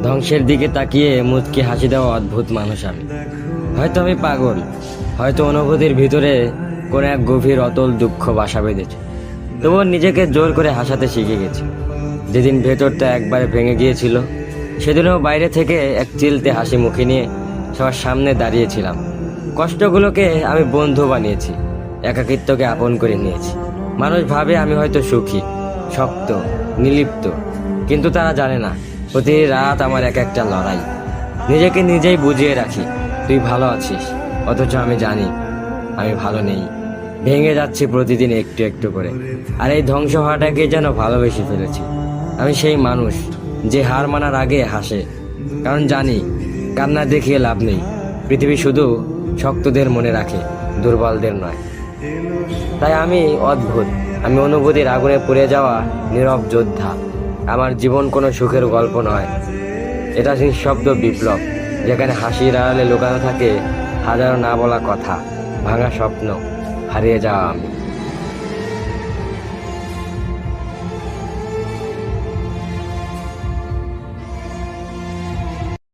ধ্বংসের দিকে তাকিয়ে মুচকি হাসি দেওয়া অদ্ভুত মানুষ আমি। হয়তো আমি পাগল, হয়তো অনুভূতির ভিতরে কোনো এক গভীর অতল দুঃখ বাসা বেঁধেছে, তবুও নিজেকে জোর করে হাসাতে শিখে গেছি। যেদিন ভেতরটা একবারে ভেঙে গিয়েছিল, সেদিনও বাইরে থেকে এক চিলতে হাসি মুখে নিয়ে সবার সামনে দাঁড়িয়েছিলাম। কষ্টগুলোকে আমি বন্ধু বানিয়েছি, একাকিত্বকে আপন করে নিয়েছি। মানুষ ভাবে আমি হয়তো সুখী, শক্ত, নির্লিপ্ত, কিন্তু তারা জানে না প্রতি রাত আমার এক একটা লড়াই। নিজেকে নিজেই বুঝিয়ে রাখি তুই ভালো আছিস, অথচ আমি জানি আমি ভালো নেই। ভেঙে যাচ্ছি প্রতিদিন একটু একটু করে, আর এই ধ্বংস হওয়াটাকে যেন ভালোবেসে ফেলেছি। আমি সেই মানুষ যে হার মানার আগে হাসে, কারণ জানি কান্না দেখিয়ে লাভ নেই। পৃথিবী শুধু শক্তদের মনে রাখে, দুর্বলদের নয়। তাই আমি অদ্ভুত, আমি অনুভূতির আগুনে পুড়ে যাওয়া নীরব যোদ্ধা। আমার জীবন কোনো সুখের গল্প নয়, এটা নিঃশব্দ বিপ্লব, যেখানে হাসির আড়ালে লুকানো থাকে হাজারো না বলা কথা, ভাঙা স্বপ্ন, হারিয়ে যাওয়া আমি।